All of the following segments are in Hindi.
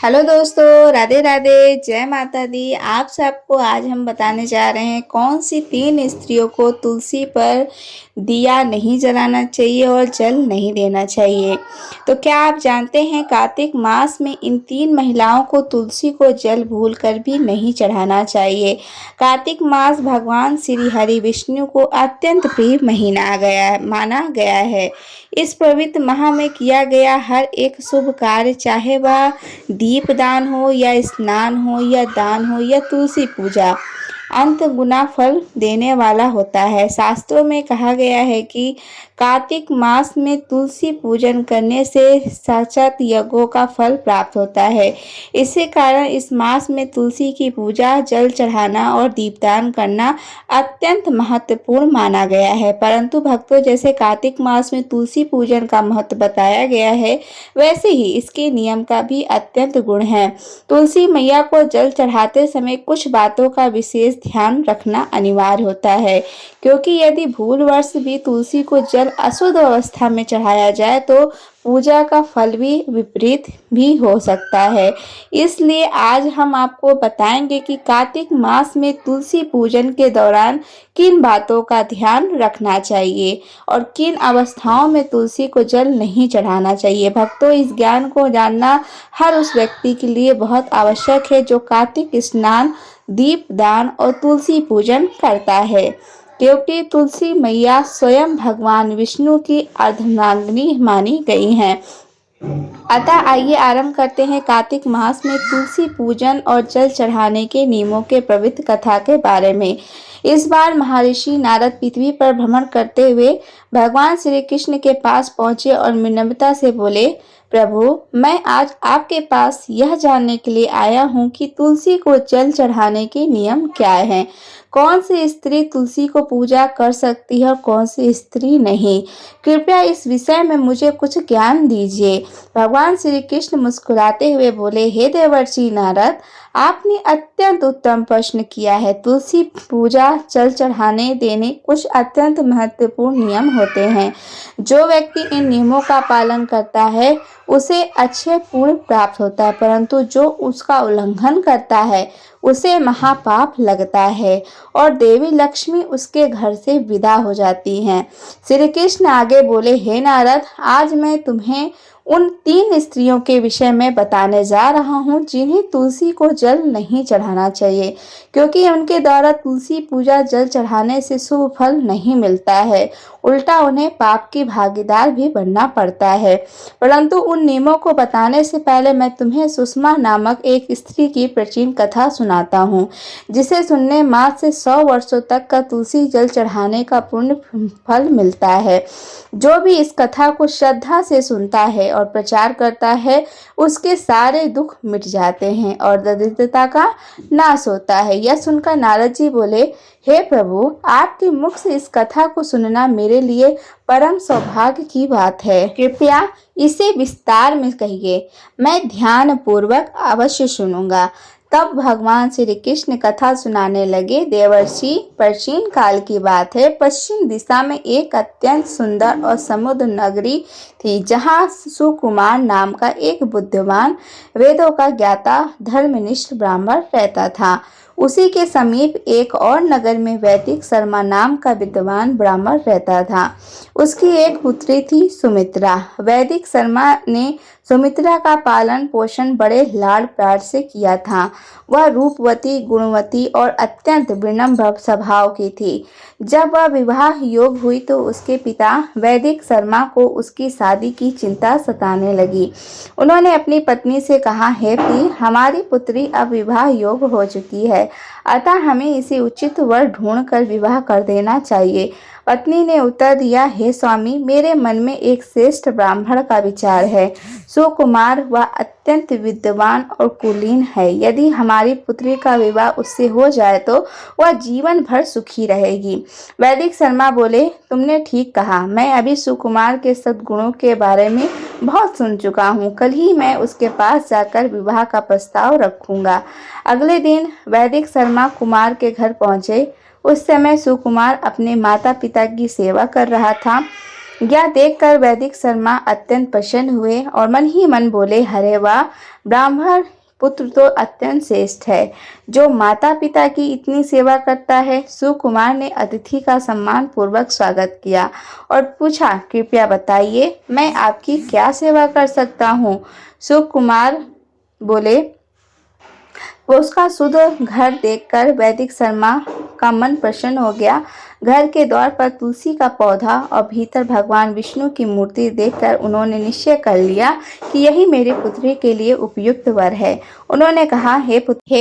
हेलो दोस्तों, राधे राधे, जय माता दी। आप सबको आज हम बताने जा रहे हैं कौन सी 3 स्त्रियों को तुलसी पर दिया नहीं जलाना चाहिए और जल नहीं देना चाहिए। तो क्या आप जानते हैं कार्तिक मास में इन 3 महिलाओं को तुलसी को जल भूलकर भी नहीं चढ़ाना चाहिए। कार्तिक मास भगवान श्री हरि विष्णु को अत्यंत प्रिय महीना माना गया है। इस पवित्र माह में किया गया हर एक शुभ कार्य, चाहे वह दीपदान हो या स्नान हो या दान हो या तुलसी पूजा, अंत गुना फल देने वाला होता है। शास्त्रों में कहा गया है कि कार्तिक मास में तुलसी पूजन करने से साक्षात यज्ञों का फल प्राप्त होता है। इसी कारण इस मास में तुलसी की पूजा, जल चढ़ाना और दीपदान करना अत्यंत महत्वपूर्ण माना गया है। परंतु भक्तों, जैसे कार्तिक मास में तुलसी पूजन का महत्व बताया गया है, वैसे ही इसके नियम का भी अत्यंत गुण है। तुलसी मैया को जल चढ़ाते समय कुछ बातों का विशेष ध्यान रखना अनिवार्य होता है, क्योंकि यदि भूलवश भी तुलसी को जल अशुद्ध अवस्था में चढ़ाया जाए तो पूजा का फल भी विपरीत भी हो सकता है। इसलिए आज हम आपको बताएंगे कि कार्तिक मास में तुलसी पूजन के दौरान किन बातों का ध्यान रखना चाहिए और किन अवस्थाओं में तुलसी को जल नहीं चढ़ाना चाहिए। भक्तों, इस ज्ञान को जानना हर उस व्यक्ति के लिए बहुत आवश्यक है जो कार्तिक स्नान, दीपदान और तुलसी पूजन करता है, क्योंकि तुलसी मैया स्वयं भगवान विष्णु की अर्धांगिनी मानी गई हैं। अतः आइए आरंभ करते हैं कार्तिक मास में तुलसी पूजन और जल चढ़ाने के नियमों के पवित्र कथा के बारे में। इस बार महर्षि नारद पृथ्वी पर भ्रमण करते हुए भगवान श्री कृष्ण के पास पहुंचे और विनम्रता से बोले, प्रभु, मैं आज आपके पास यह जानने के लिए आया हूँ कि तुलसी को जल चढ़ाने के नियम क्या हैं। कौन सी स्त्री तुलसी को पूजा कर सकती है और कौन सी स्त्री नहीं। कृपया इस विषय में मुझे कुछ ज्ञान दीजिए। भगवान श्री कृष्ण मुस्कुराते हुए बोले, हे देवर्षि नारद, आपने अत्यंत उत्तम प्रश्न किया है। तुलसी पूजा, जल चढ़ाने देने कुछ अत्यंत महत्वपूर्ण नियम होते हैं। जो व्यक्ति इन नियमों का पालन करता है उसे अच्छे पुण्य प्राप्त होता है, परंतु जो उसका उल्लंघन करता है उसे महापाप लगता है और देवी लक्ष्मी उसके घर से विदा हो जाती हैं। श्री कृष्ण आगे बोले, हे नारद, आज मैं तुम्हें उन 3 स्त्रियों के विषय में बताने जा रहा हूँ जिन्हें तुलसी को जल नहीं चढ़ाना चाहिए, क्योंकि उनके द्वारा तुलसी पूजा, जल चढ़ाने से शुभ फल नहीं मिलता है, उल्टा उन्हें पाप की भागीदार भी बनना पड़ता है। परंतु उन नियमों को बताने से पहले मैं तुम्हें सुषमा नामक एक स्त्री की प्राचीन कथा सुनाता हूँ, जिसे सुनने मात्र से 100 वर्षों तक का तुलसी जल चढ़ाने का पुण्य फल मिलता है। जो भी इस कथा को श्रद्धा से सुनता है और प्रचार करता है, उसके सारे दुख मिट जाते हैं और दरिद्रता का नाश होता है। यह सुनकर नारद जी बोले, हे प्रभु, आपके मुख से इस कथा को सुनना मेरे लिए परम सौभाग्य की बात है। कृपया इसे विस्तार में कहिए, मैं ध्यान पूर्वक अवश्य सुनूंगा। तब भगवान श्री कृष्ण कथा सुनाने लगे। देवर्षि, प्राचीन काल की बात है। पश्चिम दिशा में एक अत्यंत सुंदर और समुद्र नगरी थी, जहाँ सुकुमार नाम का एक बुद्धिमान, वेदों का ज्ञाता, धर्मनिष्ठ ब्राह्मण रहता था। उसी के समीप एक और नगर में वैदिक शर्मा नाम का विद्वान ब्राह्मण रहता था। उसकी एक पुत्री थी सुमित्रा। वैदिक शर्मा ने सुमित्रा का पालन पोषण बड़े लाड़ प्यार से किया था। वह रूपवती, गुणवती और अत्यंत विनम्र स्वभाव की थी। जब वह विवाह योग्य हुई तो उसके पिता वैदिक शर्मा को उसकी शादी की चिंता सताने लगी। उन्होंने अपनी पत्नी से कहा, हे प्रिय, हमारी पुत्री अब विवाह योग्य हो चुकी है, अतः हमें इसे उचित वर ढूंढकर विवाह कर देना चाहिए। पत्नी ने उत्तर दिया, हे स्वामी, मेरे मन में एक श्रेष्ठ ब्राह्मण का विचार है। सुकुमार, वह अत्यंत विद्वान और कुलीन है। यदि हमारी पुत्री का विवाह उससे हो जाए तो वह जीवन भर सुखी रहेगी। वैदिक शर्मा बोले, तुमने ठीक कहा। मैं अभी सुकुमार के सद्गुणों के बारे में बहुत सुन चुका हूँ। कल ही मैं उसके पास जाकर विवाह का प्रस्ताव रखूंगा। अगले दिन वैदिक शर्मा कुमार के घर पहुंचे। उस समय सुकुमार अपने माता पिता की सेवा कर रहा था। यह देखकर वैदिक शर्मा अत्यंत प्रसन्न हुए और मन ही मन बोले, हरे वाह, ब्राह्मण पुत्र तो अत्यंत श्रेष्ठ है, जो माता पिता की इतनी सेवा करता है। सुकुमार ने अतिथि का सम्मान पूर्वक स्वागत किया और पूछा, कृपया बताइए, मैं आपकी क्या सेवा कर सकता हूँ। सुकुमार बोले, वो उसका शुद्ध घर देखकर वैदिक शर्मा का मन प्रसन्न हो गया। घर के द्वार पर तुलसी का पौधा और भीतर भगवान विष्णु की मूर्ति देखकर उन्होंने निश्चय कर लिया कि यही मेरी पुत्री के लिए उपयुक्त वर है। उन्होंने कहा, हे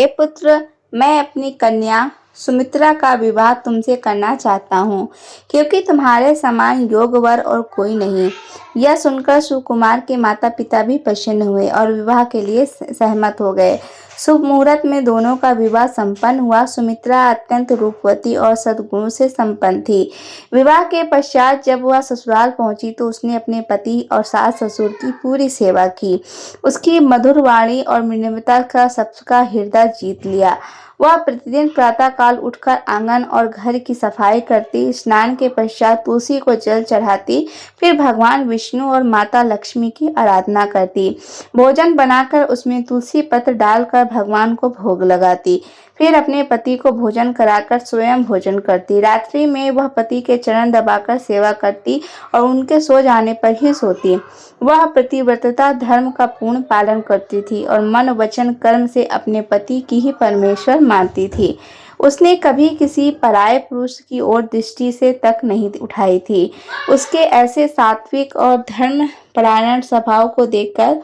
पुत्र, मैं अपनी कन्या सुमित्रा का विवाह तुमसे करना चाहता हूँ, क्योंकि तुम्हारे समान योग्य वर और कोई नहीं। यह सुनकर सुकुमार के माता पिता भी प्रसन्न हुए और विवाह के लिए सहमत हो गए। शुभ मुहूर्त में दोनों का विवाह संपन्न हुआ। सुमित्रा अत्यंत रूपवती और सद्गुणों से संपन्न थी। विवाह के पश्चात जब वह ससुराल पहुंची तो उसने अपने पति और सास ससुर की पूरी सेवा की। उसकी मधुर वाणी और विनम्रता का सबका हृदय जीत लिया। वह प्रतिदिन प्रातःकाल उठकर आंगन और घर की सफाई करती, स्नान के पश्चात तुलसी को जल चढ़ाती, फिर भगवान विष्णु और माता लक्ष्मी की आराधना करती। भोजन बनाकर उसमें तुलसी पत्र डालकर भगवान को भोग लगाती, फिर अपने पति को भोजन कराकर स्वयं भोजन करती। रात्रि में वह पति के चरण दबाकर सेवा करती और उनके सो जाने पर ही सोती। वह प्रतिव्रतता धर्म का पूर्ण पालन करती थी और मन वचन कर्म से अपने पति की ही परमेश्वर मानती थी। उसने कभी किसी पराये पुरुष की ओर दृष्टि से तक नहीं उठाई थी। उसके ऐसे सात्विक और धर्मपरायण स्वभाव को देखकर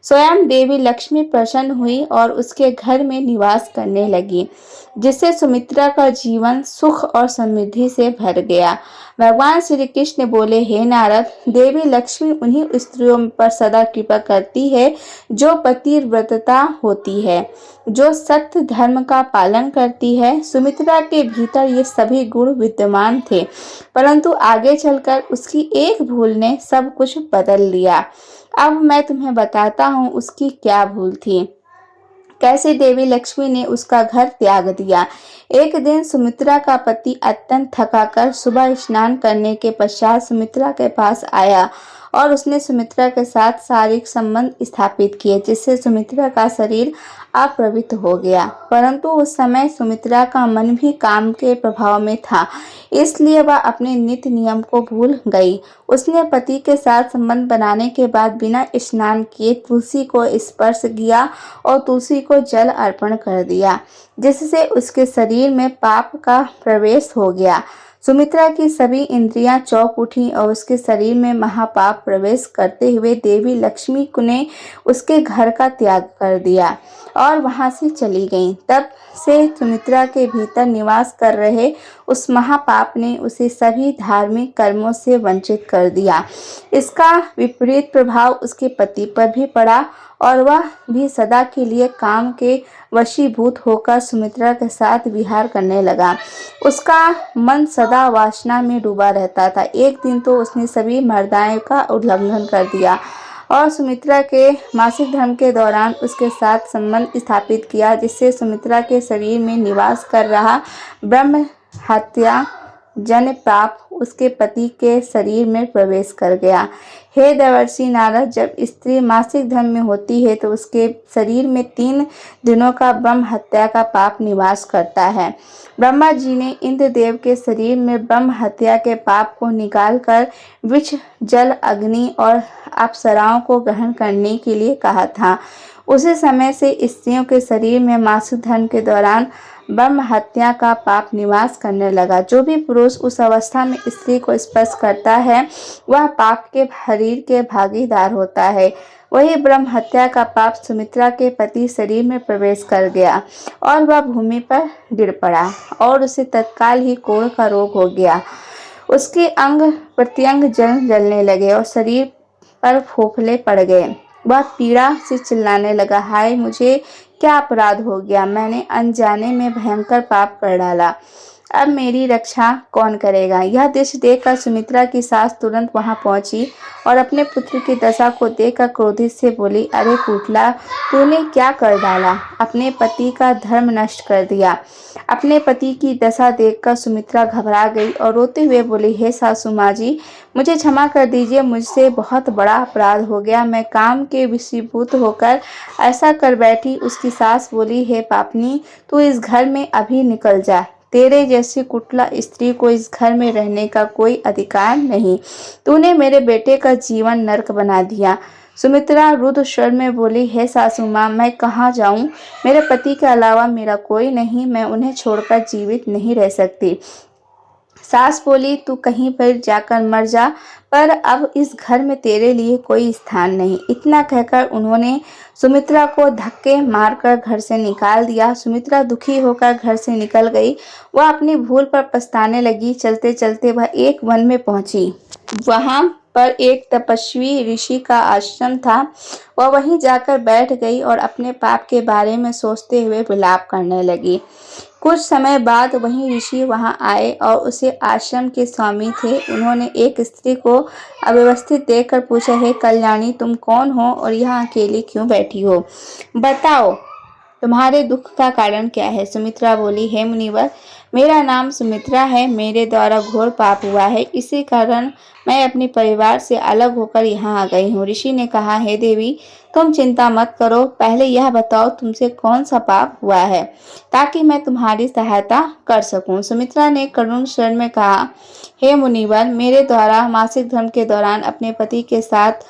स्वयं देवी लक्ष्मी प्रसन्न हुई और उसके घर में निवास करने लगी, जिससे सुमित्रा का जीवन सुख और समृद्धि से भर गया। भगवान श्री कृष्ण बोले, हे नारद, देवी लक्ष्मी उन्हीं स्त्रियों पर सदा कृपा करती है जो पतिव्रता होती है, जो सत्य धर्म का पालन करती है। सुमित्रा के भीतर ये सभी गुण विद्यमान थे, परंतु आगे चलकर उसकी एक भूल ने सब कुछ बदल दिया। अब मैं तुम्हें बताता हूँ उसकी क्या भूल थी, कैसे देवी लक्ष्मी ने उसका घर त्याग दिया। एक दिन सुमित्रा का पति अत्यंत थकाकर सुबह स्नान करने के पश्चात सुमित्रा के पास आया और उसने सुमित्रा के साथ शारीरिक संबंध स्थापित किए, जिससे सुमित्रा का शरीर अप्रवृत्त हो गया। परंतु उस समय सुमित्रा का मन भी काम के प्रभाव में था, इसलिए वह अपने नित्य नियम को भूल गई। उसने पति के साथ संबंध बनाने के बाद बिना स्नान किए तुलसी को स्पर्श किया और तुलसी को जल अर्पण कर दिया, जिससे उसके शरीर में पाप का प्रवेश हो गया। सुमित्रा की सभी इंद्रियां चौंक उठी और उसके शरीर में महापाप प्रवेश करते हुए देवी लक्ष्मी ने उसके घर का त्याग कर दिया और वहां से चली गईं। तब से सुमित्रा के भीतर निवास कर रहे उस महापाप ने उसे सभी धार्मिक कर्मों से वंचित कर दिया। इसका विपरीत प्रभाव उसके पति पर भी पड़ा और वह भी सदा के लिए काम के वशीभूत होकर सुमित्रा के साथ विहार करने लगा। उसका मन सदा वासना में डूबा रहता था। एक दिन तो उसने सभी मर्यादाओं का उल्लंघन कर दिया और सुमित्रा के मासिक धर्म के दौरान उसके साथ संबंध स्थापित किया, जिससे सुमित्रा के शरीर में निवास कर रहा ब्रह्म हत्या जन पाप उसके पति के शरीर में प्रवेश कर गया। हे देवर्षि नारद, जब स्त्री मासिक धर्म में होती है तो उसके शरीर में 3 दिनों का ब्रह्म हत्या का पाप निवास करता है। ब्रह्मा जी ने इंद्रदेव के शरीर में ब्रह्म हत्या के पाप को निकालकर विष, जल, अग्नि और अप्सराओं को ग्रहण करने के लिए कहा था। उसी समय से स्त्रियों के शरीर में मासिक धर्म के दौरान ब्रह्म हत्या का पाप निवास करने लगा। जो भी पुरुष उस अवस्था में स्त्री को स्पर्श करता है वह पाप के शरीर के भागीदार होता है। वही ब्रह्म हत्या का पाप सुमित्रा के पति शरीर में प्रवेश कर गया और वह भूमि पर गिर पड़ा और उसे तत्काल ही कोढ़ का रोग हो गया। उसके अंग प्रत्यंग जलने लगे और शरीर पर फोफले पड़ गए। वह पीड़ा से चिल्लाने लगा, हाय मुझे क्या अपराध हो गया, मैंने अनजाने में भयंकर पाप कर डाला। अब मेरी रक्षा कौन करेगा। यह दृश्य देखकर सुमित्रा की सास तुरंत वहां पहुंची और अपने पुत्र की दशा को देखकर क्रोधित से बोली, अरे कुटिला, तूने क्या कर डाला। अपने पति का धर्म नष्ट कर दिया। अपने पति की दशा देखकर सुमित्रा घबरा गई और रोते हुए बोली, हे सासू माँ जी, मुझे क्षमा कर दीजिए, मुझसे बहुत बड़ा अपराध हो गया। मैं काम के वशीभूत होकर ऐसा कर बैठी। उसकी सास बोली, हे पापनी, तू इस घर में अभी निकल जा। तेरे जैसी कुटिला स्त्री को इस घर में रहने का कोई अधिकार नहीं। तूने मेरे बेटे का जीवन नरक बना दिया। सुमित्रा रुद्ध स्वर में बोली, हे सासू माँ, मैं कहाँ जाऊँ। मेरे पति के अलावा मेरा कोई नहीं। मैं उन्हें छोड़कर जीवित नहीं रह सकती। सास बोली, तू कहीं पर जाकर मर जा, पर अब इस घर में तेरे लिए कोई स्थान नहीं। इतना कहकर उन्होंने सुमित्रा को धक्के मारकर घर से निकाल दिया। सुमित्रा दुखी होकर घर से निकल गई। वह अपनी भूल पर पछताने लगी। चलते चलते वह एक वन में पहुंची। वहां पर एक तपस्वी ऋषि का आश्रम था। वह वहीं जाकर बैठ गई और अपने पाप के बारे में सोचते हुए विलाप करने लगी। कुछ समय बाद वहीं ऋषि वहां आए और उसे आश्रम के स्वामी थे। उन्होंने एक स्त्री को अव्यवस्थित देखकर पूछा, हे कल्याणी, तुम कौन हो और यहाँ अकेली क्यों बैठी हो। बताओ, तुम्हारे दुख का कारण क्या है। सुमित्रा बोली, हे मुनिवर, मेरा नाम सुमित्रा है। मेरे द्वारा घोर पाप हुआ है। इसी कारण मैं अपने परिवार से अलग होकर यहाँ आ गई हूँ। ऋषि ने कहा, हे देवी, तुम चिंता मत करो। पहले यह बताओ, तुमसे कौन सा पाप हुआ है, ताकि मैं तुम्हारी सहायता कर सकूं। सुमित्रा ने करुण स्वर में कहा, हे मुनिवर, मेरे द्वारा मासिक धर्म के दौरान अपने पति के साथ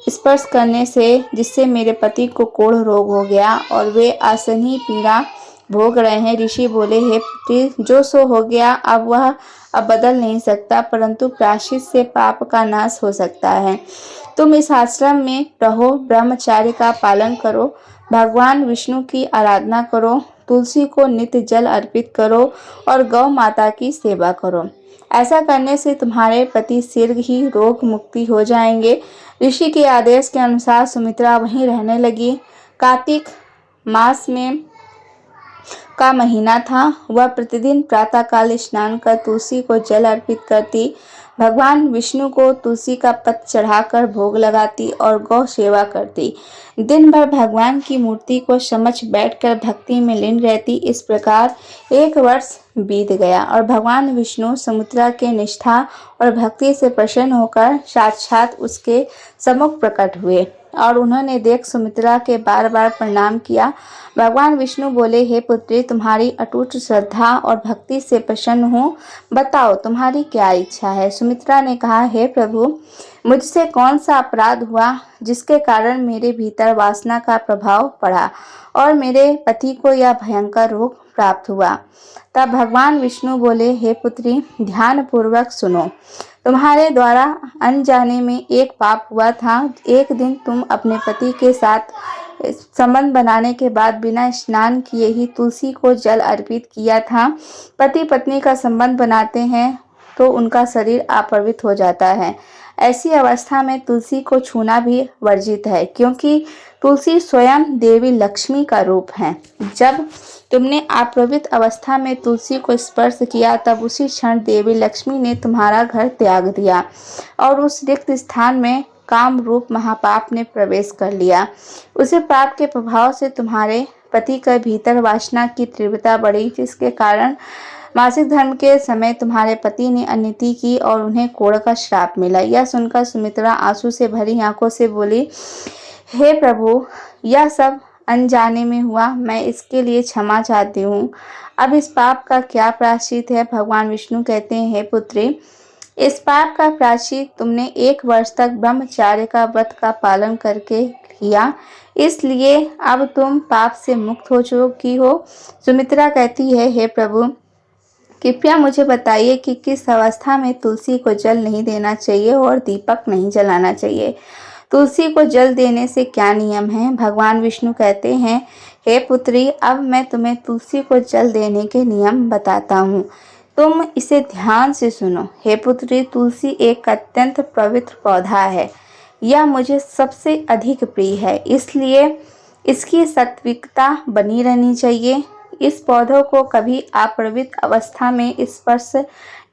स्पर्श करने से जिससे मेरे पति को कोढ़ रोग हो गया और वे असहनीय पीड़ा भोग रहे हैं। ऋषि बोले, हे पुत्री, जो सो हो गया अब बदल नहीं सकता, परंतु प्रायश्चित से पाप का नाश हो सकता है। तुम इस आश्रम में रहो, ब्रह्मचार्य का पालन करो, भगवान विष्णु की आराधना करो, तुलसी को नित्य जल अर्पित करो और गौ माता की सेवा करो। ऐसा करने से तुम्हारे पति शीघ्र ही रोग मुक्ति हो जाएंगे। ऋषि के आदेश के अनुसार सुमित्रा वहीं रहने लगी। कार्तिक मास में का महीना था। वह प्रतिदिन प्रातःकाल स्नान कर तुलसी को जल अर्पित करती, भगवान विष्णु को तुलसी का पत्र चढ़ाकर भोग लगाती और गौ सेवा करती। दिन भर भगवान की मूर्ति को समक्ष बैठकर भक्ति में लीन रहती। इस प्रकार 1 वर्ष बीत गया और भगवान विष्णु सुमित्रा के निष्ठा और भक्ति से प्रसन्न होकर साक्षात उसके सम्मुख प्रकट हुए और उन्होंने देख सुमित्रा के बार बार प्रणाम किया। भगवान विष्णु बोले, हे पुत्री, तुम्हारी अटूट श्रद्धा और भक्ति से प्रसन्न हूँ। बताओ, तुम्हारी क्या इच्छा है। सुमित्रा ने कहा, हे प्रभु, मुझसे कौन सा अपराध हुआ जिसके कारण मेरे भीतर वासना का प्रभाव पड़ा और मेरे पति को यह भयंकर रोग प्राप्त हुआ। तब भगवान विष्णु बोले, हे पुत्री, ध्यान पूर्वक सुनो। तुम्हारे द्वारा अनजाने में एक पाप हुआ था। एक दिन तुम अपने पति के साथ संबंध बनाने के बाद बिना स्नान किए ही तुलसी को जल अर्पित किया था। पति पत्नी का संबंध बनाते हैं तो उनका शरीर अपवित्र हो जाता है। ऐसी अवस्था में तुलसी को छूना भी वर्जित है, क्योंकि तुलसी स्वयं देवी लक्ष्मी का रूप है। जब तुमने अपवित्र अवस्था में तुलसी को स्पर्श किया, तब उसी क्षण देवी लक्ष्मी ने तुम्हारा घर त्याग दिया और उस रिक्त स्थान में काम रूप महापाप ने प्रवेश कर लिया। उसी पाप के प्रभाव से तुम्हारे पति के भीतर वासना की तीव्रता बढ़ी, जिसके कारण मासिक धर्म के समय तुम्हारे पति ने अनिति की और उन्हें कोढ़ का श्राप मिला। यह सुनकर सुमित्रा आंसू से भरी आंखों से बोली, हे प्रभु, यह सब अनजाने में हुआ। मैं इसके लिए क्षमा चाहती हूँ। अब इस पाप का क्या प्रायश्चित है। भगवान विष्णु कहते हैं, हे पुत्री, इस पाप का प्रायश्चित तुमने 1 वर्ष तक ब्रह्मचार्य का व्रत का पालन करके किया, इसलिए अब तुम पाप से मुक्त हो चुकी हो। सुमित्रा कहती है, हे प्रभु, कृपया मुझे बताइए कि किस अवस्था में तुलसी को जल नहीं देना चाहिए और दीपक नहीं जलाना चाहिए। तुलसी को जल देने से क्या नियम है। भगवान विष्णु कहते हैं, हे पुत्री, अब मैं तुम्हें तुलसी को जल देने के नियम बताता हूँ। तुम इसे ध्यान से सुनो। हे पुत्री, तुलसी एक अत्यंत पवित्र पौधा है। यह मुझे सबसे अधिक प्रिय है, इसलिए इसकी सात्विकता बनी रहनी चाहिए। इस पौधों को कभी अपवित्र अवस्था में स्पर्श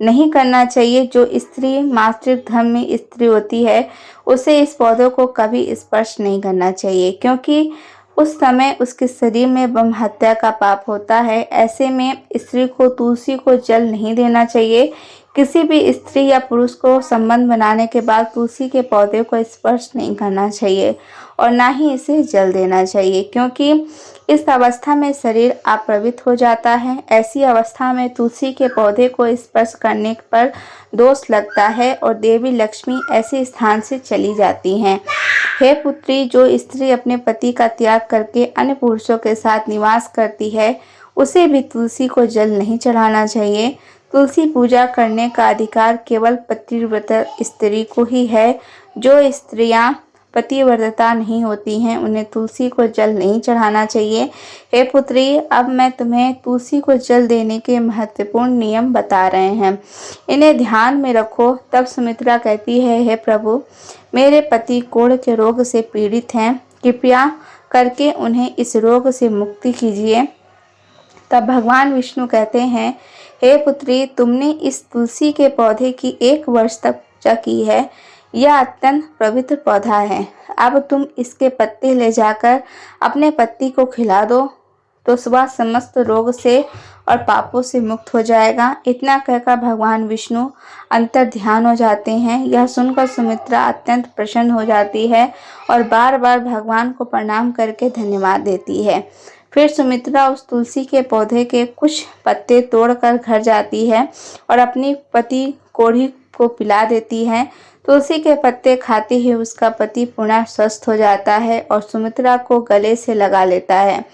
नहीं करना चाहिए। जो स्त्री मासिक धर्म में स्त्री होती है उसे इस पौधों को कभी स्पर्श नहीं करना चाहिए, क्योंकि उस समय उसके शरीर में ब्रह्म हत्या का पाप होता है। ऐसे में स्त्री को तुलसी को जल नहीं देना चाहिए। किसी भी स्त्री या पुरुष को संबंध बनाने के बाद तुलसी के पौधे को स्पर्श नहीं करना चाहिए और ना ही इसे जल देना चाहिए, क्योंकि इस अवस्था में शरीर अपवित्र हो जाता है। ऐसी अवस्था में तुलसी के पौधे को स्पर्श करने पर दोष लगता है और देवी लक्ष्मी ऐसे स्थान से चली जाती हैं। हे पुत्री, जो स्त्री अपने पति का त्याग करके अन्य पुरुषों के साथ निवास करती है उसे भी तुलसी को जल नहीं चढ़ाना चाहिए। तुलसी पूजा करने का अधिकार केवल पतिव्रता स्त्री को ही है। जो स्त्रियां पतिव्रता नहीं होती हैं उन्हें तुलसी को जल नहीं चढ़ाना चाहिए। हे पुत्री, अब मैं तुम्हें तुलसी को जल देने के महत्वपूर्ण नियम बता रहे हैं, इन्हें ध्यान में रखो। तब सुमित्रा कहती है, हे प्रभु, मेरे पति कोढ़ के रोग से पीड़ित हैं, कृपया करके उन्हें इस रोग से मुक्ति कीजिए। तब भगवान विष्णु कहते हैं, हे पुत्री, तुमने इस तुलसी के पौधे की 1 वर्ष तक पूजा की है। यह अत्यंत पवित्र पौधा है। अब तुम इसके पत्ते ले जाकर अपने पति को खिला दो तो वह समस्त रोग से और पापों से मुक्त हो जाएगा। इतना कहकर भगवान विष्णु अंतर ध्यान हो जाते हैं। यह सुनकर सुमित्रा अत्यंत प्रसन्न हो जाती है और बार बार भगवान को प्रणाम करके धन्यवाद देती है। फिर सुमित्रा उस तुलसी के पौधे के कुछ पत्ते तोड़कर घर जाती है और अपनी पति कोढ़ी को पिला देती है। तुलसी के पत्ते खाते ही उसका पति पुनः स्वस्थ हो जाता है और सुमित्रा को गले से लगा लेता है।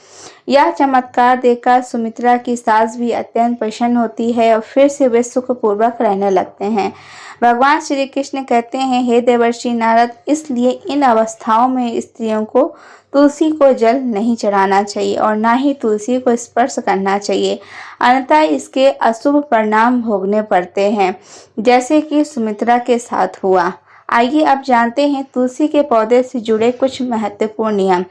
यह चमत्कार देखकर सुमित्रा की सास भी अत्यंत प्रसन्न होती है और फिर से वे सुखपूर्वक रहने लगते हैं। भगवान श्री कृष्ण कहते हैं, हे देवर्षि नारद, इसलिए इन अवस्थाओं में स्त्रियों को तुलसी को जल नहीं चढ़ाना चाहिए और ना ही तुलसी को स्पर्श करना चाहिए, अन्यथा इसके अशुभ परिणाम भोगने पड़ते हैं, जैसे कि सुमित्रा के साथ हुआ। आइए अब जानते हैं तुलसी के पौधे से जुड़े कुछ महत्वपूर्ण नियम।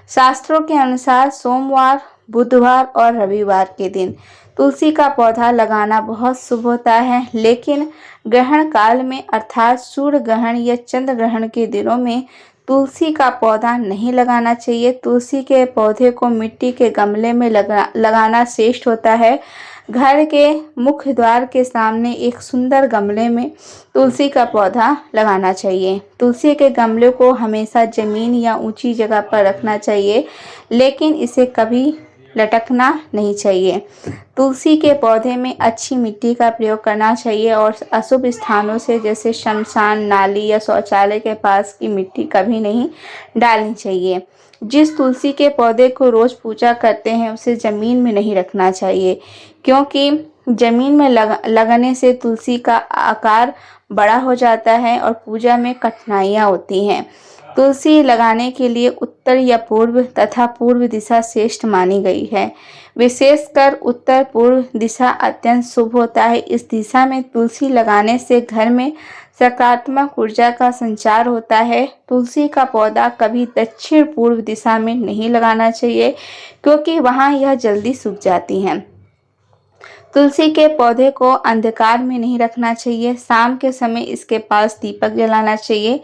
शास्त्रों के अनुसार सोमवार, बुधवार और रविवार के दिन तुलसी का पौधा लगाना बहुत शुभ होता है, लेकिन ग्रहण काल में अर्थात सूर्य ग्रहण या चंद्र ग्रहण के दिनों में तुलसी का पौधा नहीं लगाना चाहिए। तुलसी के पौधे को मिट्टी के गमले में लगाना श्रेष्ठ होता है। घर के मुख्य द्वार के सामने एक सुंदर गमले में तुलसी का पौधा लगाना चाहिए। तुलसी के गमले को हमेशा जमीन या ऊंची जगह पर रखना चाहिए, लेकिन इसे कभी लटकना नहीं चाहिए। तुलसी के पौधे में अच्छी मिट्टी का प्रयोग करना चाहिए और अशुभ स्थानों से जैसे शमशान, नाली या शौचालय के पास की मिट्टी कभी नहीं डालनी चाहिए। जिस तुलसी के पौधे को रोज पूजा करते हैं उसे जमीन में नहीं रखना चाहिए, क्योंकि जमीन में लगने से तुलसी का आकार बड़ा हो जाता है और पूजा में कठिनाइयाँ होती हैं। तुलसी लगाने के लिए उत्तर या पूर्व तथा पूर्व दिशा श्रेष्ठ मानी गई है। विशेषकर उत्तर पूर्व दिशा अत्यंत शुभ होता है। इस दिशा में तुलसी लगाने से घर में सकारात्मक ऊर्जा का संचार होता है। तुलसी का पौधा कभी दक्षिण पूर्व दिशा में नहीं लगाना चाहिए, क्योंकि वहां यह जल्दी सूख जाती हैं। तुलसी के पौधे को अंधकार में नहीं रखना चाहिए। शाम के समय इसके पास दीपक जलाना चाहिए।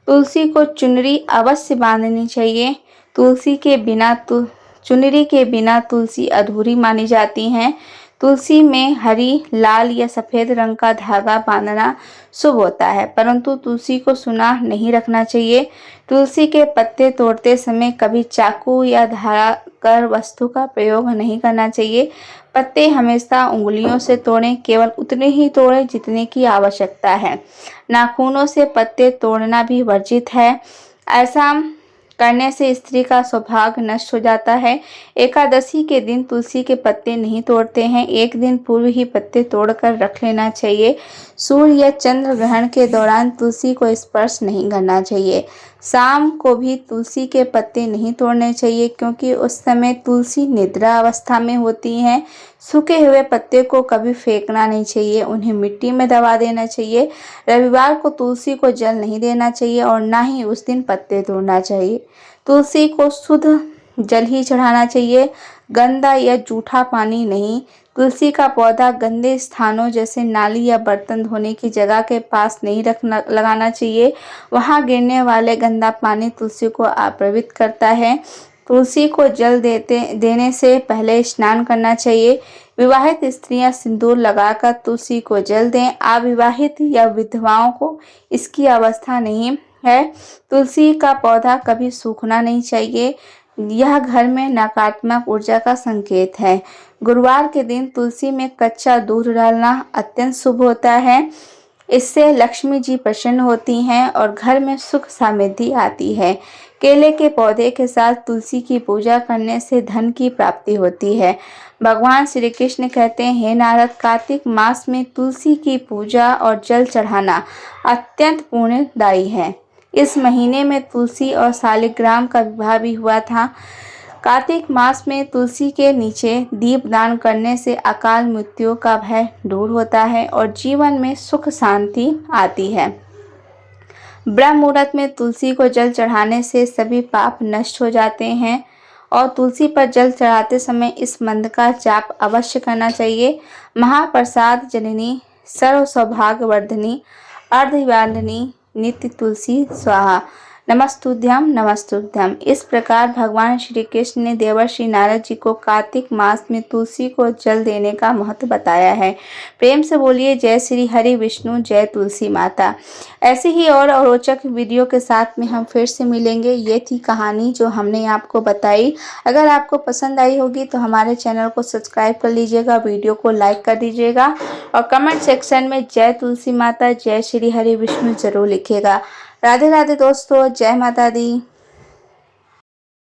तुलसी को चुनरी अवश्य बांधनी चाहिए। चुनरी के बिना तुलसी अधूरी मानी जाती हैं। तुलसी में हरी, लाल या सफ़ेद रंग का धागा बांधना शुभ होता है, परंतु तुलसी को सूना नहीं रखना चाहिए। तुलसी के पत्ते तोड़ते समय कभी चाकू या धारदार वस्तु का प्रयोग नहीं करना चाहिए। पत्ते हमेशा उंगलियों से तोड़ें, केवल उतने ही तोड़ें जितने की आवश्यकता है। नाखूनों से पत्ते तोड़ना भी वर्जित है। ऐसा करने से स्त्री का सौभाग्य नष्ट हो जाता है। एकादशी के दिन तुलसी के पत्ते नहीं तोड़ते हैं, एक दिन पूर्व ही पत्ते तोड़कर रख लेना चाहिए। सूर्य या चंद्र ग्रहण के दौरान तुलसी को स्पर्श नहीं करना चाहिए। शाम को भी तुलसी के पत्ते नहीं तोड़ने चाहिए, क्योंकि उस समय तुलसी निद्रा अवस्था में होती हैं। सूखे हुए पत्ते को कभी फेंकना नहीं चाहिए, उन्हें मिट्टी में दबा देना चाहिए। रविवार को तुलसी को जल नहीं देना चाहिए और ना ही उस दिन पत्ते तोड़ना चाहिए। तुलसी को शुद्ध जल ही चढ़ाना चाहिए। गंदा या जूठा पानी नहीं। तुलसी का पौधा गंदे स्थानों जैसे नाली या बर्तन धोने की जगह के पास नहीं लगाना चाहिए। वहां गिरने वाले गंदा पानी तुलसी को अप्रभावित करता है। तुलसी को जल देने से पहले स्नान करना चाहिए। विवाहित स्त्रियां सिंदूर लगाकर तुलसी को जल दें। अविवाहित या विधवाओं को इसकी अवस्था नहीं है। तुलसी का पौधा कभी सूखना नहीं चाहिए, यह घर में नकारात्मक ऊर्जा का संकेत है। गुरुवार के दिन तुलसी में कच्चा दूध डालना अत्यंत शुभ होता है। इससे लक्ष्मी जी प्रसन्न होती हैं और घर में सुख समृद्धि आती है। केले के पौधे के साथ तुलसी की पूजा करने से धन की प्राप्ति होती है। भगवान श्री कृष्ण कहते हैं, हे नारद, कार्तिक मास में तुलसी की पूजा और जल चढ़ाना अत्यंत पुण्यदायी है। इस महीने में तुलसी और शालिग्राम का विवाह भी हुआ था। कार्तिक मास में तुलसी के नीचे दीप दान करने से अकाल मृत्यु का भय दूर होता है और जीवन में सुख शांति आती है। ब्रह्म मुहूर्त में तुलसी को जल चढ़ाने से सभी पाप नष्ट हो जाते हैं और तुलसी पर जल चढ़ाते समय इस मंत्र का जाप अवश्य करना चाहिए। महाप्रसाद जननी, सर्व सौभाग्य वर्धिनी, अर्धवारिणी, नित्य तुलसी स्वाहा, नमस्तुभ्यम नमस्तुभ्यम। इस प्रकार भगवान श्री कृष्ण ने देवर्षि नारद जी को कार्तिक मास में तुलसी को जल देने का महत्व बताया है। प्रेम से बोलिए जय श्री हरि विष्णु, जय तुलसी माता। ऐसे ही और रोचक वीडियो के साथ में हम फिर से मिलेंगे। ये थी कहानी जो हमने आपको बताई। अगर आपको पसंद आई होगी तो हमारे चैनल को सब्सक्राइब कर लीजिएगा, वीडियो को लाइक कर दीजिएगा और कमेंट सेक्शन में जय तुलसी माता, जय श्री हरि विष्णु जरूर लिखिएगा। राधे राधे दोस्तों, जय माता दी।